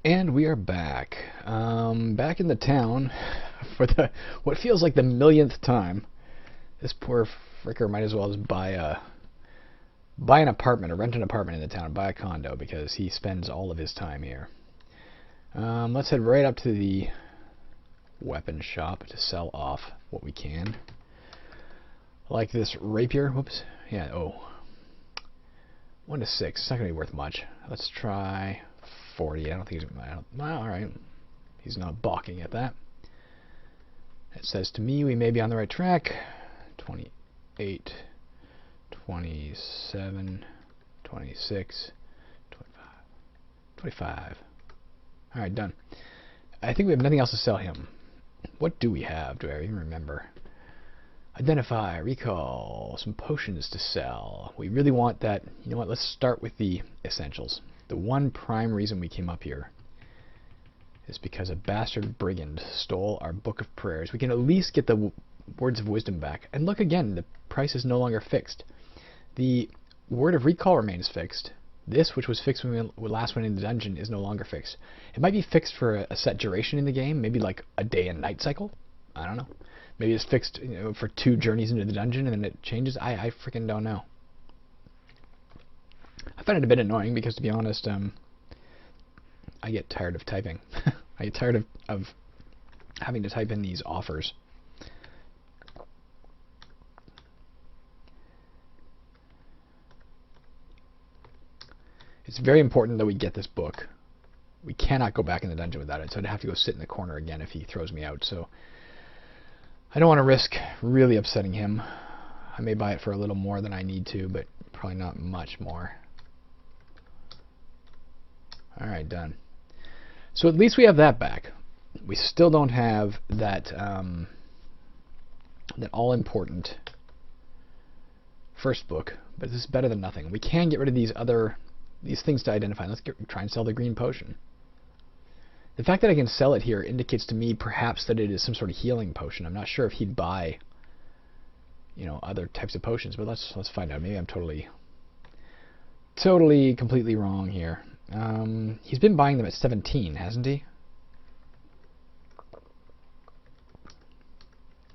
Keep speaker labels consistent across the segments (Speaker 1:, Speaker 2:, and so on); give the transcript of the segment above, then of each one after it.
Speaker 1: And we are back. Back in the town for the what feels like the millionth time. This poor fricker might as well just buy an apartment or rent an apartment in the town, buy a condo because he spends all of his time here. Let's head right up to the weapon shop to sell off what we can. Like this rapier. Whoops. Yeah. Oh. 1 to 6. It's not gonna be worth much. Let's try 40. I don't think he's... well, alright. He's not balking at that. It says to me we may be on the right track. 28, 27, 26, 25, 25. Alright, done. I think we have nothing else to sell him. What do we have? Do I even remember? Identify, recall, some potions to sell. We really want that. You know what? Let's start with the essentials. The one prime reason we came up here is because a bastard brigand stole our book of prayers. We can at least get the words of wisdom back. And look again, the price is no longer fixed. The word of recall remains fixed. This, which was fixed when we last went in the dungeon, is no longer fixed. It might be fixed for a set duration in the game, maybe like a day and night cycle. I don't know. Maybe it's fixed, you know, for 2 journeys into the dungeon and then it changes. I freaking don't know. I find it a bit annoying because, to be honest, I get tired of typing. I get tired of having to type in these offers. It's very important that we get this book. We cannot go back in the dungeon without it, so I'd have to go sit in the corner again if he throws me out. So I don't want to risk really upsetting him. I may buy it for a little more than I need to, but probably not much more. Alright, done. So at least we have that back. We still don't have that that all-important first book, but this is better than nothing. We can get rid of these things to identify. Let's try and sell the green potion. The fact that I can sell it here indicates to me perhaps that it is some sort of healing potion. I'm not sure if he'd buy, you know, other types of potions, but let's find out. Maybe I'm totally completely wrong here. He's been buying them at 17, hasn't he?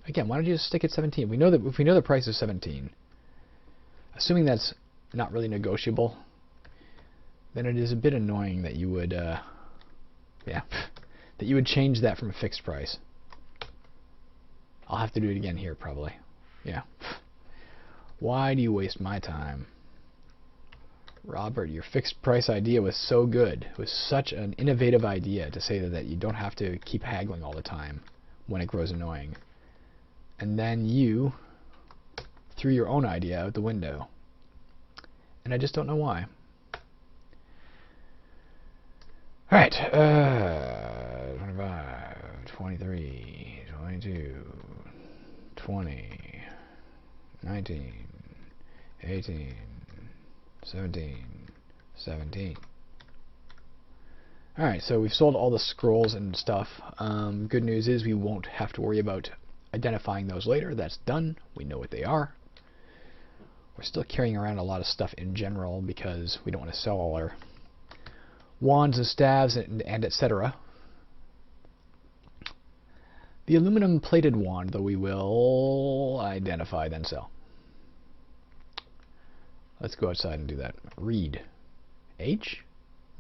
Speaker 1: Again, why don't you just stick at 17? We know that if we know the price is 17, assuming that's not really negotiable, then it is a bit annoying that you would yeah, that you would change that from a fixed price. I'll have to do it again here probably. Yeah. Why do you waste my time? Robert, your fixed price idea was so good. It was such an innovative idea to say that you don't have to keep haggling all the time when it grows annoying. And then you threw your own idea out the window. And I just don't know why. Alright, 25, 23, 22, 20, 19, 18, 17, 17. Alright, so we've sold all the scrolls and stuff. Good news is we won't have to worry about identifying those later. That's done. We know what they are. We're still carrying around a lot of stuff in general because we don't want to sell all our wands and staves and etc. The aluminum plated wand, though, we will identify then sell. Let's go outside and do that. Read. H?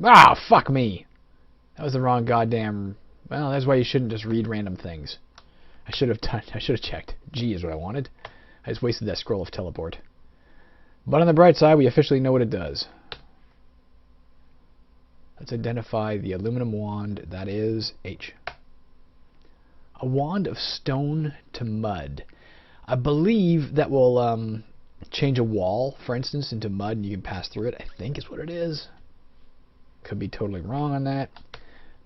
Speaker 1: Ah, fuck me! That was the wrong goddamn... Well, that's why you shouldn't just read random things. I should have checked. G is what I wanted. I just wasted that scroll of teleport. But on the bright side, we officially know what it does. Let's identify the aluminum wand. That is H. A wand of stone to mud. I believe that will change a wall, for instance, into mud and you can pass through it. I think is what it is. Could be totally wrong on that.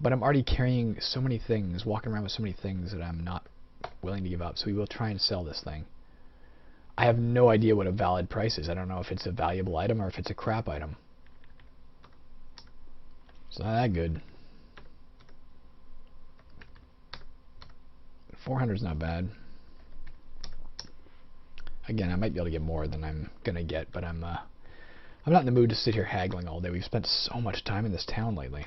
Speaker 1: But I'm already carrying so many things, walking around with so many things that I'm not willing to give up. So we will try and sell this thing. I have no idea what a valid price is. I don't know if it's a valuable item or if it's a crap item. It's not that good. 400 is not bad. Again, I might be able to get more than I'm gonna get, but I'm not in the mood to sit here haggling all day. We've spent so much time in this town lately.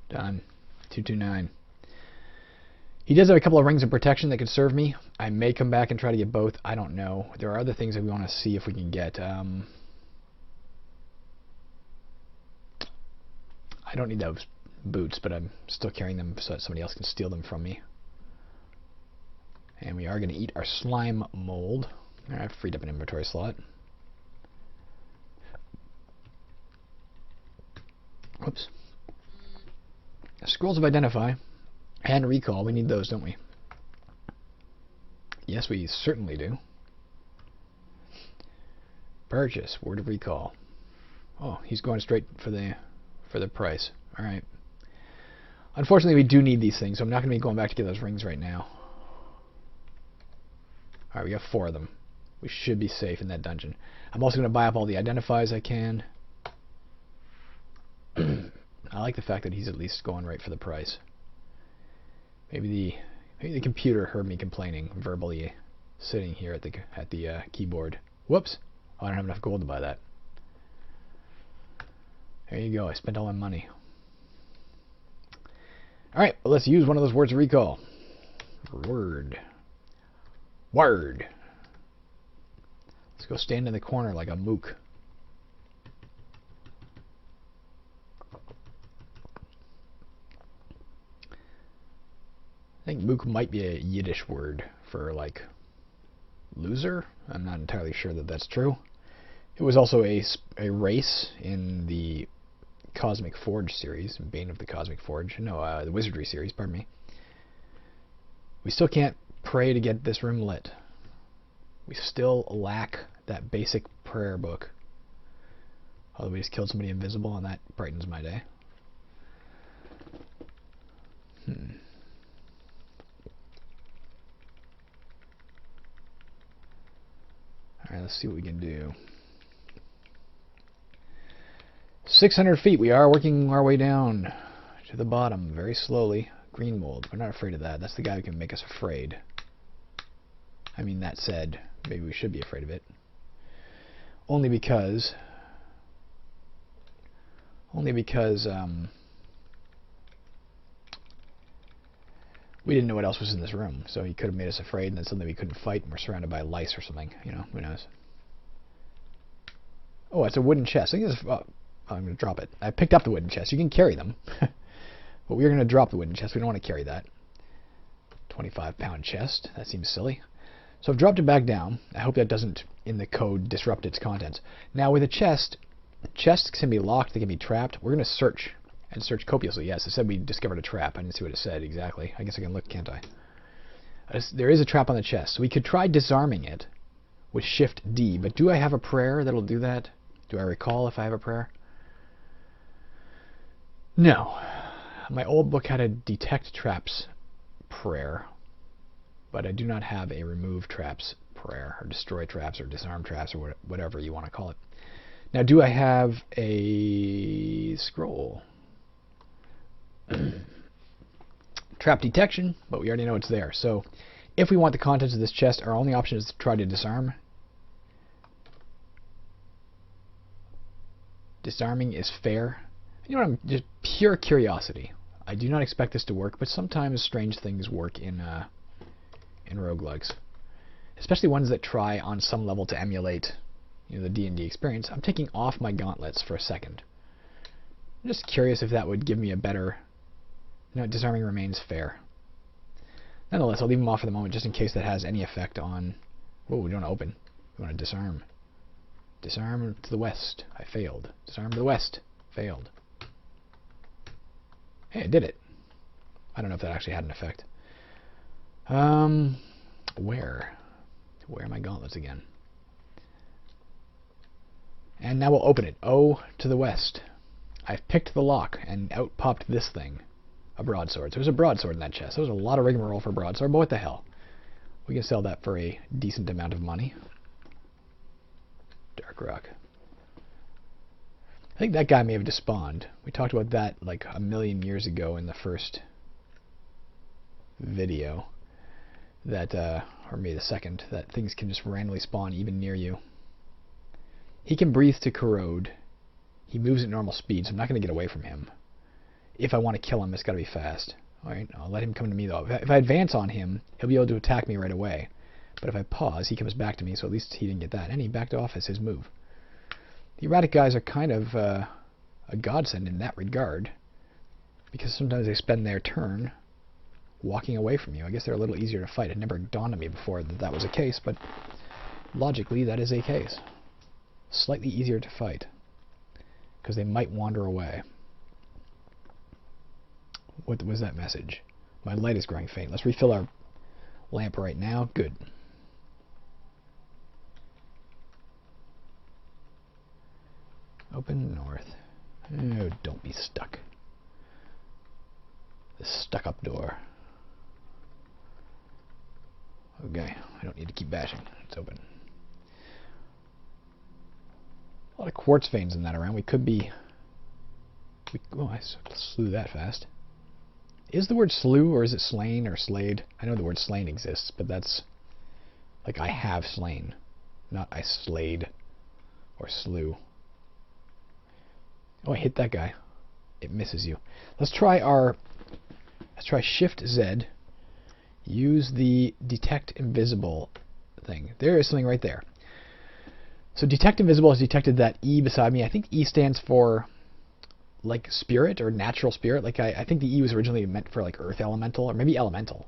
Speaker 1: Done. 229. He does have a couple of rings of protection that could serve me. I may come back and try to get both. I don't know. There are other things that we want to see if we can get. I don't need those boots, but I'm still carrying them so that somebody else can steal them from me. And we are going to eat our slime mold. All right, I've freed up an inventory slot. Whoops. Scrolls of Identify and Recall. We need those, don't we? Yes, we certainly do. Purchase. Word of Recall. Oh, he's going straight for the price. All right. Unfortunately, we do need these things, so I'm not going to be going back to get those rings right now. All right, we got 4 of them. We should be safe in that dungeon. I'm also going to buy up all the Identifies I can. I like the fact that he's at least going right for the price. Maybe the computer heard me complaining verbally, sitting here at the keyboard. Whoops! Oh, I don't have enough gold to buy that. There you go. I spent all my money. All right, well, let's use one of those words of recall. Word. Word. Let's go stand in the corner like a mook. I think mook might be a Yiddish word for, like, loser. I'm not entirely sure that that's true. It was also a race in the Cosmic Forge series, Bane of the Cosmic Forge. No, the Wizardry series, pardon me. We still can't pray to get this room lit. We still lack that basic prayer book. Although we just killed somebody invisible, and that brightens my day. Alright, let's see what we can do. 600 feet. We are working our way down to the bottom very slowly. Green mold. We're not afraid of that. That's the guy who can make us afraid. I mean, that said, maybe we should be afraid of it. Only because we didn't know what else was in this room, so he could have made us afraid, and then suddenly we couldn't fight, and we're surrounded by lice or something. You know, who knows? Oh, it's a wooden chest. I think this, I'm going to drop it. I picked up the wooden chest. You can carry them, but we're going to drop the wooden chest. We don't want to carry that. 25-pound chest. That seems silly. So I've dropped it back down. I hope that doesn't, in the code, disrupt its contents. Now, with a chest, chests can be locked. They can be trapped. We're going to search. And search copiously. Yes, it said we discovered a trap. I didn't see what it said exactly. I guess I can look, can't I? There is a trap on the chest. So we could try disarming it with Shift D. But do I have a prayer that'll do that? Do I recall if I have a prayer? No. My old book had a detect traps prayer. But I do not have a remove traps prayer. Or destroy traps or disarm traps or whatever you want to call it. Now, do I have a scroll? Trap detection, but we already know it's there. So if we want the contents of this chest, our only option is to try to disarm. Disarming is fair. You know what? I'm just pure curiosity. I do not expect this to work, but sometimes strange things work in roguelikes, especially ones that try on some level to emulate, you know, the D&D experience. I'm taking off my gauntlets for a second. I'm just curious if that would give me a better. No, disarming remains fair. Nonetheless, I'll leave them off for the moment just in case that has any effect on. Whoa, we don't want to open. We want to disarm. Disarm to the west. I failed. Disarm to the west. Failed. Hey, I did it. I don't know if that actually had an effect. Where? Where are my gauntlets again? And now we'll open it. Oh, to the west. I've picked the lock, and out popped this thing. A broadsword. So there's a broadsword in that chest. There was a lot of rigmarole for a broadsword, but what the hell? We can sell that for a decent amount of money. Dark rock. I think that guy may have despawned. We talked about that like a million years ago in the first video. That, or maybe the second, that things can just randomly spawn even near you. He can breathe to corrode. He moves at normal speed, so I'm not going to get away from him. if I want to kill him, it's got to be fast. Alright, I'll let him come to me, though. If I advance on him, he'll be able to attack me right away. But if I pause, he comes back to me, so at least he didn't get that. And he backed off as his move. The erratic guys are kind of a godsend in that regard, because sometimes they spend their turn walking away from you. I guess they're a little easier to fight. It never dawned on me before that that was a case, but logically that is a case. Slightly easier to fight, because they might wander away. What was that message? My light is growing faint. Let's refill our lamp right now. Good. Open north. Oh, don't be stuck. The stuck-up door. Okay, I don't need to keep bashing. It's open. A lot of quartz veins in that around. We could be... oh, I slew that fast. Is the word slew, or is it slain, or slayed? I know the word slain exists, but that's... like, I have slain. Not I slayed. Or slew. Oh, I hit that guy. It misses you. Let's try Shift Z. Use the detect invisible thing. There is something right there. So detect invisible has detected that E beside me. I think E stands for like spirit or natural spirit. Like I think the E was originally meant for like earth elemental or maybe elemental.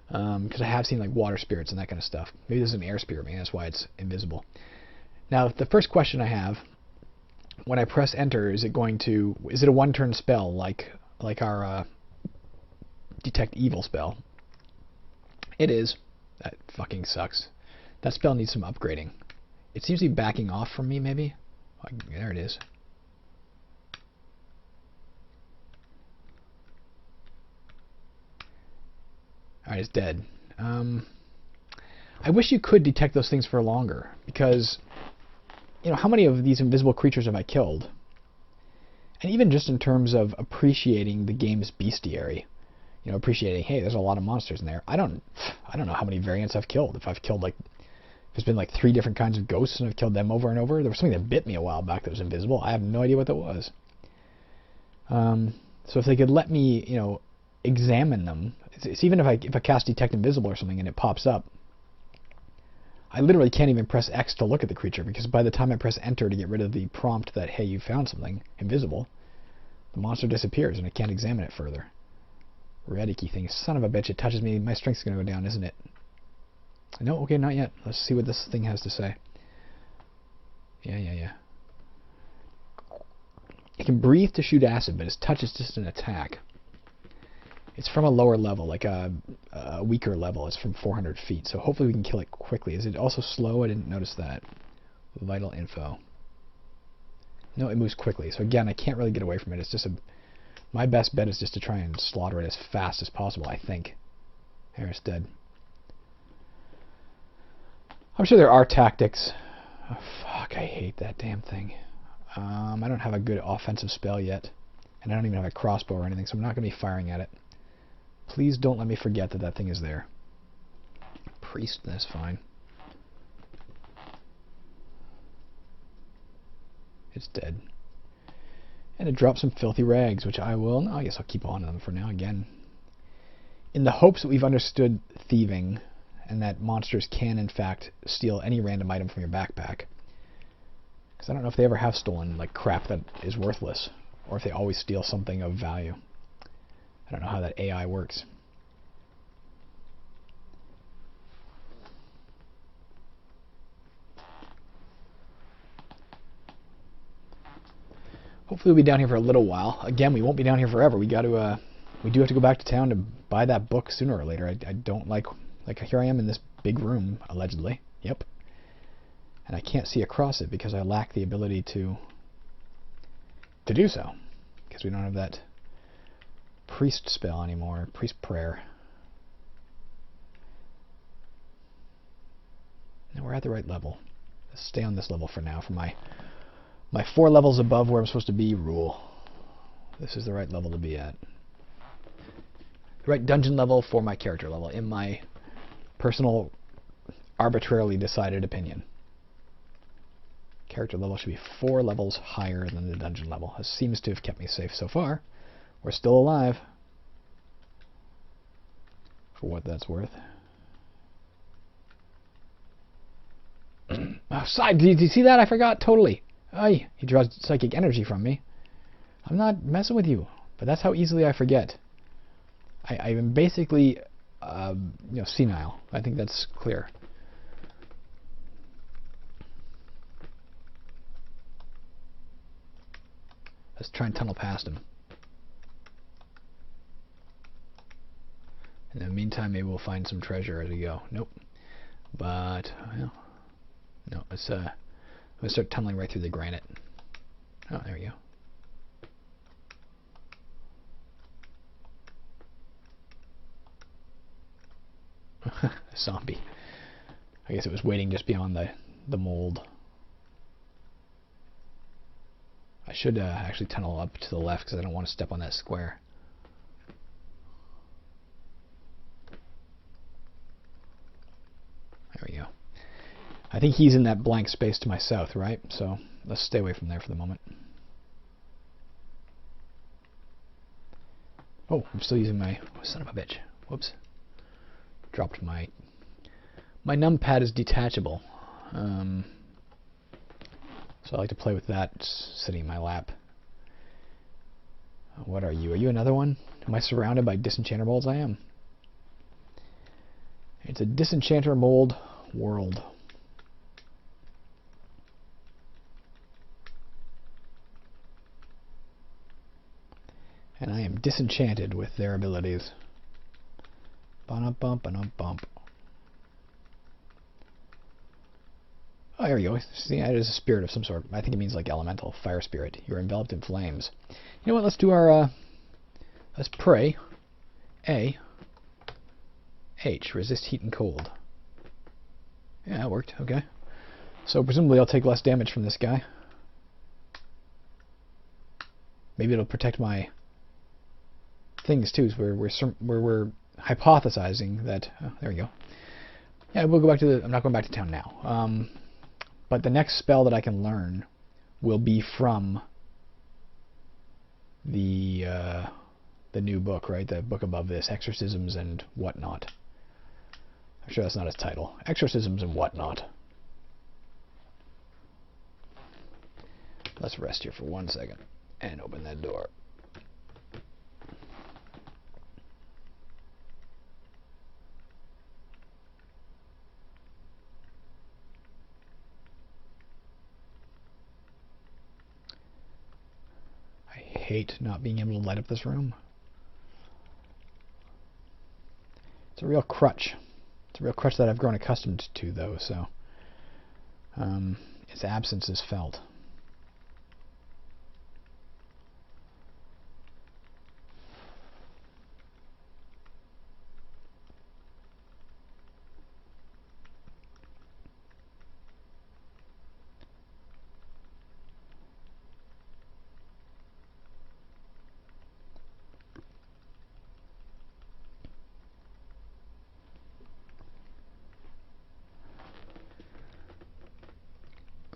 Speaker 1: Because I have seen like water spirits and that kind of stuff. Maybe there's an air spirit, maybe that's why it's invisible. Now the first question I have, when I press enter, is it a one-turn spell like our detect evil spell? It is. That fucking sucks. That spell needs some upgrading. It seems to be backing off from me, maybe. There it is. Alright, it's dead. I wish you could detect those things for longer, because, you know, how many of these invisible creatures have I killed? And even just in terms of appreciating the game's bestiary, you know, appreciating, hey, there's a lot of monsters in there. I don't know how many variants I've killed. If I've killed like, there's been like 3 different kinds of ghosts and I've killed them over and over. There was something that bit me a while back that was invisible. I have no idea what that was. So if they could let me, you know, examine them, it's even if I cast detect invisible or something and it pops up, I literally can't even press X to look at the creature, because by the time I press enter to get rid of the prompt that, hey, you found something invisible, the monster disappears and I can't examine it further. Radicky thing. Son of a bitch, it touches me. My strength's going to go down, isn't it? No, okay, not yet. Let's see what this thing has to say. Yeah. It can breathe to shoot acid, but its touch is just an attack. It's from a lower level, like a weaker level. It's from 400 feet, so hopefully we can kill it quickly. Is it also slow? I didn't notice that. Vital info. No, it moves quickly. So again, I can't really get away from it. It's just my best bet is just to try and slaughter it as fast as possible, I think. There, it's dead. I'm sure there are tactics. Oh, fuck, I hate that damn thing. I don't have a good offensive spell yet. And I don't even have a crossbow or anything, so I'm not going to be firing at it. Please don't let me forget that that thing is there. Priest, that's fine. It's dead. And it drops some filthy rags, which I will... no, I guess I'll keep on them for now, again. In the hopes that we've understood thieving, and that monsters can, in fact, steal any random item from your backpack. Because I don't know if they ever have stolen, like, crap that is worthless, or if they always steal something of value. I don't know how that AI works. Hopefully we'll be down here for a little while. Again, we won't be down here forever. We do have to go back to town to buy that book sooner or later. I don't like here I am in this big room, allegedly. Yep. And I can't see across it because I lack the ability to do so. Because we don't have that priest spell anymore, priest prayer. No, we're at the right level. Let's stay on this level for now for my 4 levels above where I'm supposed to be rule. This is the right level to be at. The right dungeon level for my character level, in my personal, arbitrarily decided opinion. Character level should be 4 levels higher than the dungeon level. This seems to have kept me safe so far, We're still alive. For what that's worth. Oh, side, did you see that? I forgot totally. Ay, he draws psychic energy from me. I'm not messing with you, but that's how easily I forget. I am basically, senile. I think that's clear. Let's try and tunnel past him. In the meantime, maybe we'll find some treasure as we go. Nope. But, well, no, let's start tunneling right through the granite. Oh, there we go. A zombie. I guess it was waiting just beyond the mold. I should actually tunnel up to the left because I don't want to step on that square. There we go. I think he's in that blank space to my south, right? So let's stay away from there for the moment. Oh, I'm still using my... Oh, son of a bitch. Whoops. Dropped my... My numpad is detachable. So I like to play with that sitting in my lap. What are you? Are you another one? Am I surrounded by disenchanter molds? I am. It's a disenchanter mold world. And I am disenchanted with their abilities. Ba-dum-bump, ba-dum-bump. Oh, there we go. See, that is a spirit of some sort. I think it means like elemental, fire spirit. You're enveloped in flames. You know what? Let's do our, let's pray. A. H. Resist heat and cold. Yeah, that worked. Okay. So presumably I'll take less damage from this guy. Maybe it'll protect my things too. So we're hypothesizing that. Oh, there we go. Yeah, we'll go back to the. I'm not going back to town now. But the next spell that I can learn will be from the new book, right? The book above this, Exorcisms and Whatnot. I'm sure that's not its title. Exorcisms and Whatnot. Let's rest here for 1 second and open that door. I hate not being able to light up this room. It's a real crutch. It's a real crutch that I've grown accustomed to, though, so its absence is felt.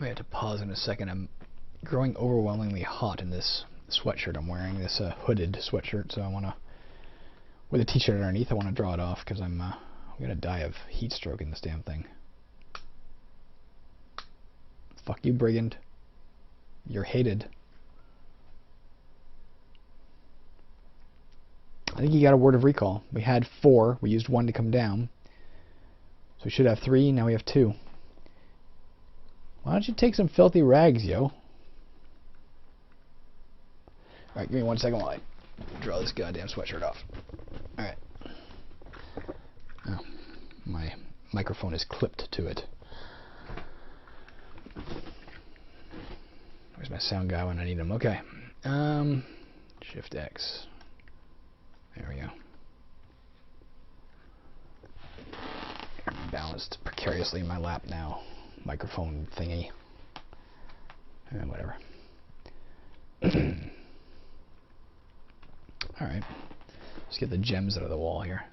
Speaker 1: We have to pause in a second. I'm growing overwhelmingly hot in this sweatshirt I'm wearing, this hooded sweatshirt, so I want to, with a t-shirt underneath, I want to draw it off because I'm going to die of heat stroke in this damn thing. Fuck you, brigand. You're hated. I think you got a word of recall. We had 4. We used 1 to come down. So we should have 3. Now we have 2. Why don't you take some filthy rags, yo? Alright, give me 1 second while I draw this goddamn sweatshirt off. Alright. Oh, my microphone is clipped to it. Where's my sound guy when I need him? Okay. Shift X. There we go. Balanced precariously in my lap now. Microphone thingy. Whatever. Alright. Let's get the gems out of the wall here.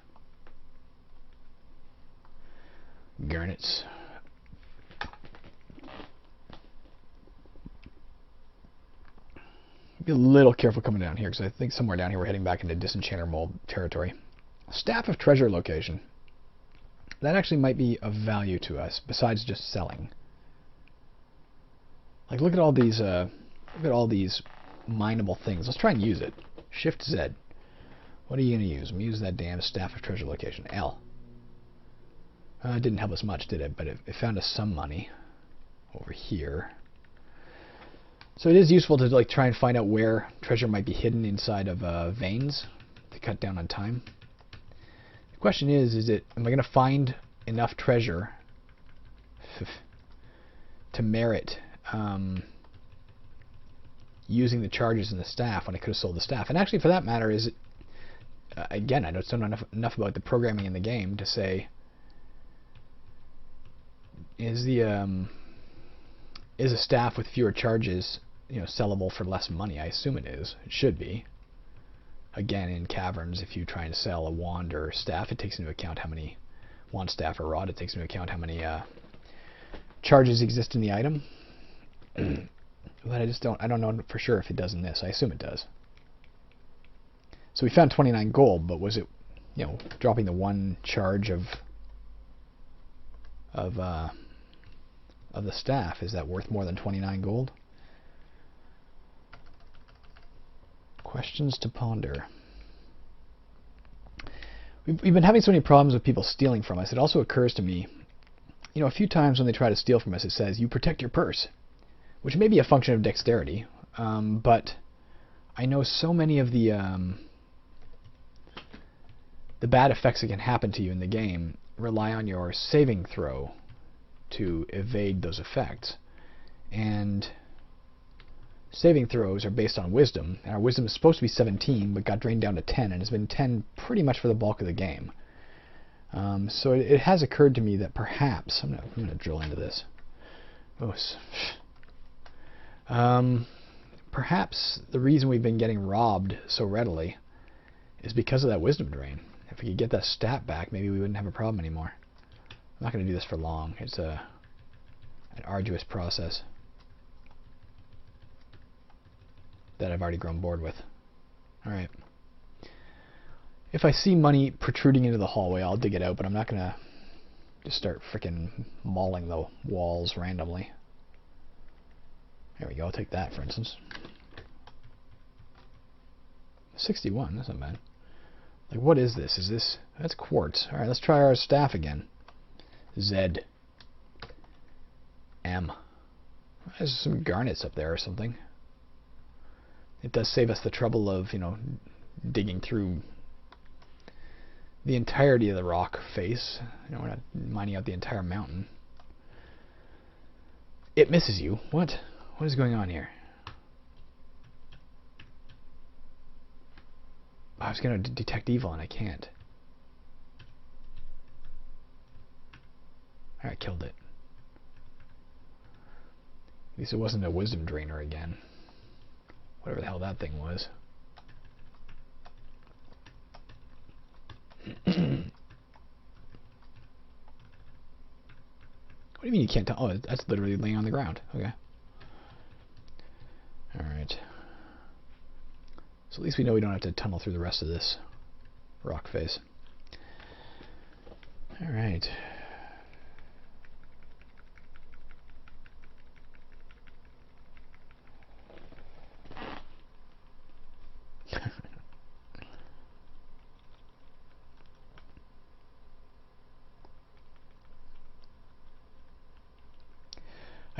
Speaker 1: Garnets. Be a little careful coming down here, because I think somewhere down here we're heading back into Disenchanter Mold territory. Staff of Treasure location. That actually might be of value to us, besides just selling. Like, look at all these mineable things. Let's try and use it. Shift Z. What are you going to use? I'm going to use that damn Staff of Treasure location. L. It didn't help us much, did it? But it found us some money over here. So it is useful to like try and find out where treasure might be hidden inside of veins to cut down on time. The question is am I going to find enough treasure to merit using the charges in the staff when I could have sold the staff? And actually, for that matter, is it again, I don't know enough about the programming in the game to say, is a staff with fewer charges, you know, sellable for less money? I assume it is. It should be. Again, in caverns, if you try and sell a wand or staff, it takes into account how many wand, staff, or rod. It takes into account how many charges exist in the item. But I don't know for sure if it does in this. I assume it does. So we found 29 gold, but was it, you know, dropping the one charge of the staff, is that worth more than 29 gold? Questions to ponder. We've been having so many problems with people stealing from us. It also occurs to me, you know, a few times when they try to steal from us, it says, you protect your purse, which may be a function of dexterity, but I know so many of the bad effects that can happen to you in the game rely on your saving throw to evade those effects. And saving throws are based on wisdom, and our wisdom is supposed to be 17, but got drained down to 10, and has been 10 pretty much for the bulk of the game. So it has occurred to me that perhaps, I'm going to drill into this. Perhaps the reason we've been getting robbed so readily is because of that wisdom drain. If we could get that stat back, maybe we wouldn't have a problem anymore. I'm not going to do this for long. It's an arduous process that I've already grown bored with. Alright. If I see money protruding into the hallway, I'll dig it out, but I'm not going to just start frickin' mauling the walls randomly. There we go, I'll take that, for instance. 61, that's not bad. Like, what is this? Is this... That's quartz. Alright, let's try our staff again. Z. M. There's some garnets up there or something. It does save us the trouble of, you know, digging through the entirety of the rock face. You know, we're not mining out the entire mountain. It misses you. What? What is going on here? I was going to detect evil and I can't. Alright, killed it. At least it wasn't a wisdom drainer again. Whatever the hell that thing was. What do you mean you can't tell? Oh, that's literally laying on the ground. Okay. Alright. So at least we know we don't have to tunnel through the rest of this rock face. Alright.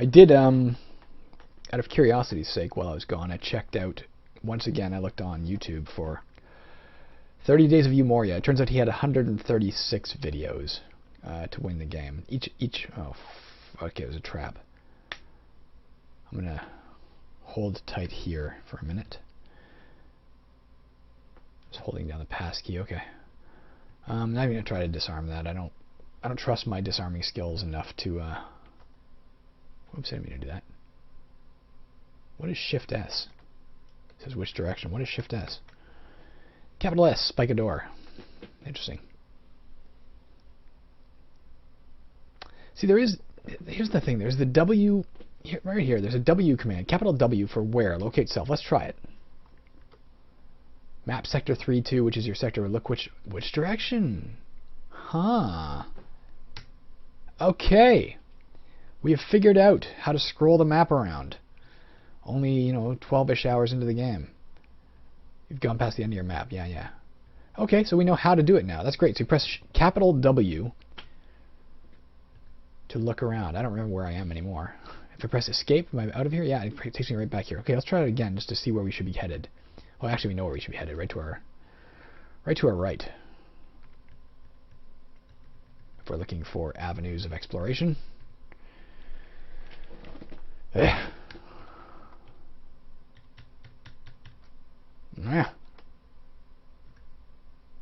Speaker 1: I did, out of curiosity's sake, while I was gone, I checked out, once again, I looked on YouTube for 30 Days of UMoria. It turns out he had 136 videos to win the game. Oh, okay, it was a trap. I'm going to hold tight here for a minute. Just holding down the pass key, okay. I'm not even going to try to disarm that. I don't trust my disarming skills enough to, Whoops, I didn't mean to do that. What is Shift S? It says which direction. What is Shift S? Capital S, spike a door. Interesting. See, here's the thing. There's the W, right here, there's a W command. Capital W for where, locate self. Let's try it. Map sector 3-2, which is your sector. Look which direction. Huh. Okay. We have figured out how to scroll the map around. Only, 12-ish hours into the game. You've gone past the end of your map. Yeah. Okay, so we know how to do it now. That's great. So you press capital W to look around. I don't remember where I am anymore. If I press escape, am I out of here? Yeah, it takes me right back here. Okay, let's try it again just to see where we should be headed. Well, actually, we know where we should be headed. Right to our right. If we're looking for avenues of exploration. Yeah.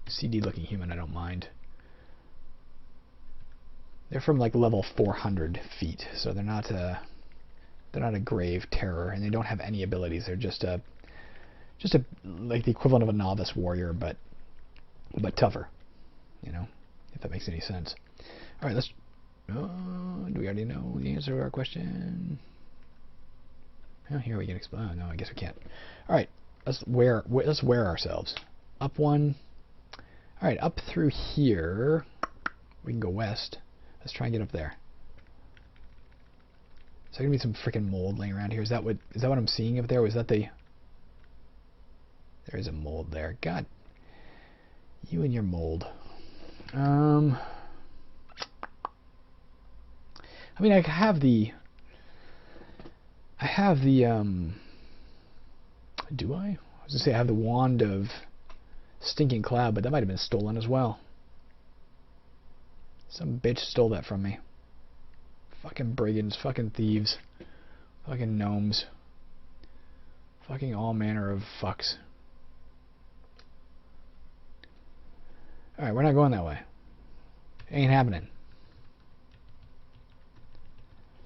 Speaker 1: CD-looking human, I don't mind. They're from like level 400 feet, so they're not a grave terror, and they don't have any abilities. They're just like the equivalent of a novice warrior, but tougher. If that makes any sense. All right, let's. Do we already know the answer to our question? Oh, here we can explore. No, I guess we can't. All right, let's wear ourselves. Up one. All right, up through here. We can go west. Let's try and get up there. Is there gonna be some freaking mold laying around here? Is that what I'm seeing up there? Was that the? There is a mold there. God, you and your mold. I mean, I have the. Do I? I was gonna say I have the wand of stinking cloud, but that might have been stolen as well. Some bitch stole that from me. Fucking brigands, fucking thieves, fucking gnomes, fucking all manner of fucks. Alright, we're not going that way. Ain't happening.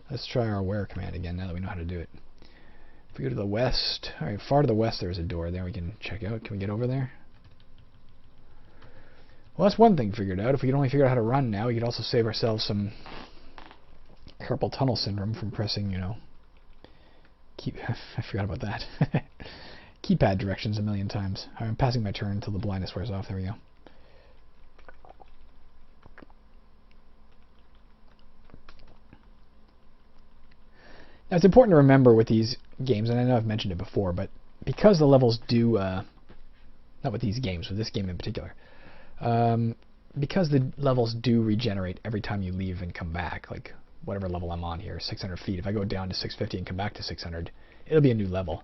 Speaker 1: Let's try our where command again now that we know how to do it. If we go to the west, alright, far to the west there's a door there we can check out. Can we get over there? Well, that's one thing figured out. If we could only figure out how to run now, we could also save ourselves some carpal tunnel syndrome from pressing, I forgot about that. Keypad directions a million times. All right, I'm passing my turn until the blindness wears off. There we go. Now, it's important to remember with these games, and I know I've mentioned it before, but because the levels do, not with these games, with this game in particular, because the levels do regenerate every time you leave and come back, like whatever level I'm on here, 600 feet. If I go down to 650 and come back to 600, it'll be a new level.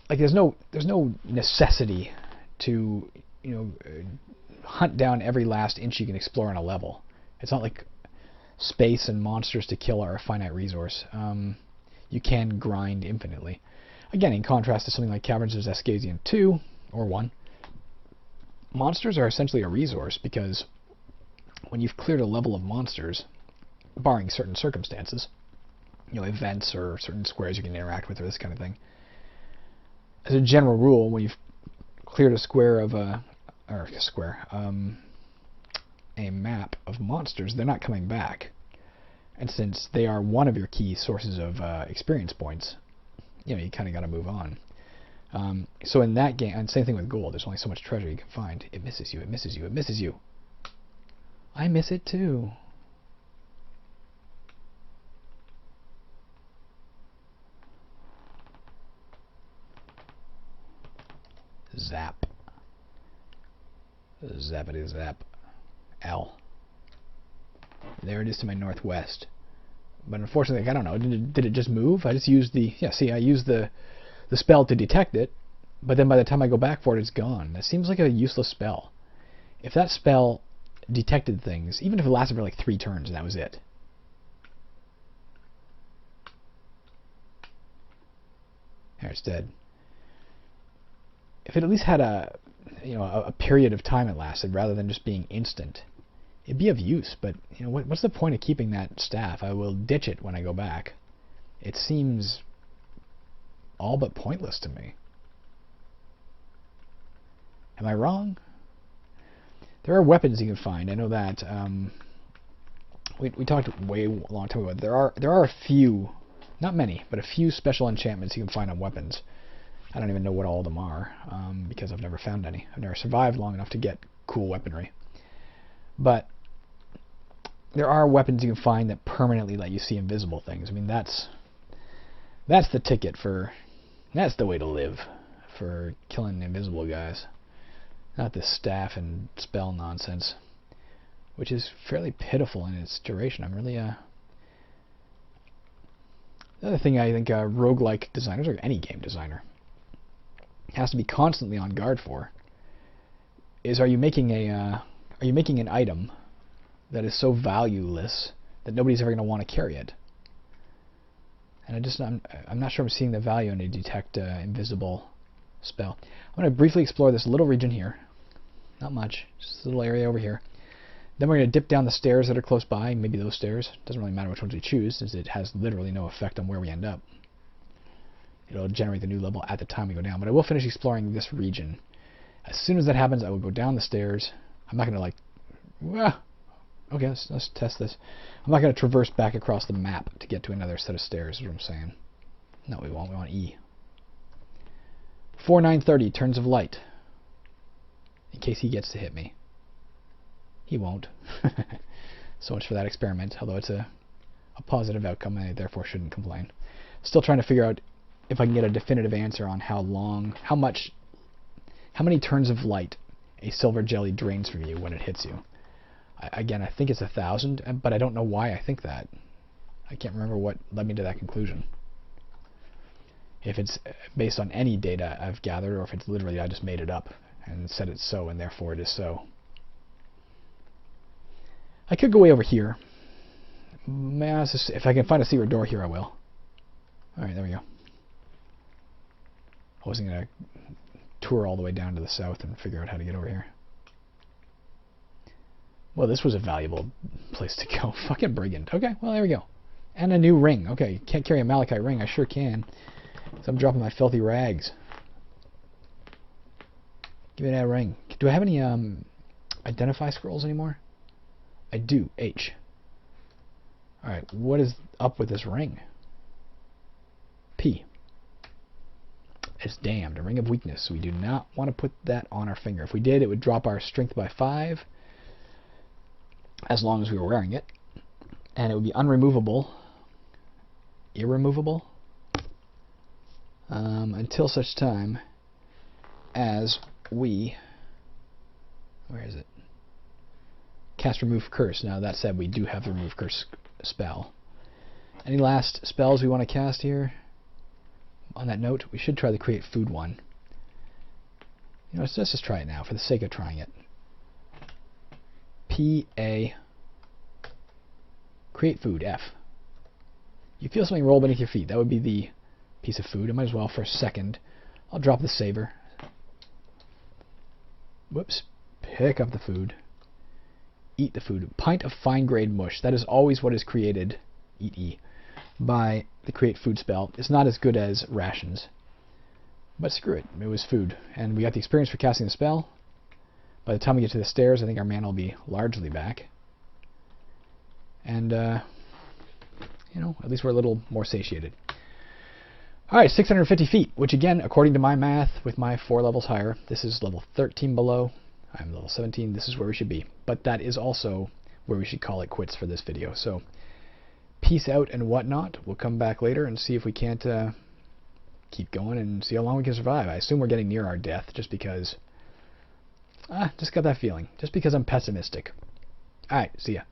Speaker 1: Like there's no necessity to hunt down every last inch you can explore on a level. It's not like space and monsters to kill are a finite resource. You can grind infinitely. Again, in contrast to something like Caverns of Zascasian 2 or 1. Monsters are essentially a resource because when you've cleared a level of monsters, barring certain circumstances, events or certain squares you can interact with or this kind of thing, as a general rule, when you've cleared a square of a map of monsters, they're not coming back. And since they are one of your key sources of experience points, you kind of got to move on. So in that game, and same thing with gold, there's only so much treasure you can find. It misses you, it misses you, it misses you. I miss it too. Zap. Zappity zap. L. There it is to my northwest. But unfortunately, I don't know, did it just move? I just used the, I used the spell to detect it, but then by the time I go back for it, it's gone. That seems like a useless spell. If that spell detected things, even if it lasted for like 3 turns and that was it. There, it's dead. If it at least had a period of time it lasted rather than just being instant, it'd be of use. But what's the point of keeping that staff? I will ditch it when I go back. It seems all but pointless to me. Am I wrong? There are weapons you can find. I know that. We talked way a long time ago. There are a few, not many, but a few special enchantments you can find on weapons. I don't even know what all of them are, because I've never found any. I've never survived long enough to get cool weaponry. But there are weapons you can find that permanently let you see invisible things. I mean, that's the ticket for... That's the way to live for killing invisible guys. Not this staff and spell nonsense, which is fairly pitiful in its duration. I'm really... Another thing I think roguelike designers, or any game designer, has to be constantly on guard for is, are you making an item that is so valueless that nobody's ever going to want to carry it? And I'm not sure I'm seeing the value in a detect invisible spell. I'm going to briefly explore this little region here. Not much, just a little area over here. Then we're going to dip down the stairs that are close by, maybe those stairs. Doesn't really matter which ones we choose, since it has literally no effect on where we end up. It'll generate the new level at the time we go down. But I will finish exploring this region. As soon as that happens, I will go down the stairs. I'm not going to like... Okay, let's test this. I'm not going to traverse back across the map to get to another set of stairs, is what I'm saying. No, we won't. We want E. 4930, turns of light. In case he gets to hit me. He won't. So much for that experiment, although it's a positive outcome, and I therefore shouldn't complain. Still trying to figure out if I can get a definitive answer on how many turns of light a silver jelly drains from you when it hits you. Again, I think it's 1,000, but I don't know why I think that. I can't remember what led me to that conclusion. If it's based on any data I've gathered, or if it's literally I just made it up and said it's so, and therefore it is so. I could go way over here. If I can find a secret door here, I will. Alright, there we go. I wasn't going to tour all the way down to the south and figure out how to get over here. Well, this was a valuable place to go. Fucking brigand. Okay, well, there we go. And a new ring. Okay, can't carry a malachite ring. I sure can. So I'm dropping my filthy rags. Give me that ring. Do I have any identify scrolls anymore? I do. H. Alright, what is up with this ring? P. It's damned. A ring of weakness. So we do not want to put that on our finger. If we did, it would drop our strength by 5. As long as we were wearing it. And it would be unremovable. Irremovable. Until such time as we... Where is it? Cast Remove Curse. Now, that said, we do have the Remove Curse spell. Any last spells we want to cast here? On that note, we should try the Create Food one. You know, let's just try it now, for the sake of trying it. P-A... Create Food, F. You feel something roll beneath your feet. That would be the piece of food. I might as well, for a second, I'll drop the saver. Whoops. Pick up the food. Eat the food. Pint of fine-grade mush. That is always what is created, eat E, by the Create Food spell. It's not as good as rations. But screw it. It was food. And we got the experience for casting the spell. By the time we get to the stairs, I think our mana will be largely back. And, you know, at least we're a little more satiated. Alright, 650 feet, which again, according to my math, with my 4 levels higher, this is level 13 below. I'm level 17. This is where we should be. But that is also where we should call it quits for this video. So, peace out and whatnot. We'll come back later and see if we can't keep going and see how long we can survive. I assume we're getting near our death just because... just got that feeling. Just because I'm pessimistic. Alright, see ya.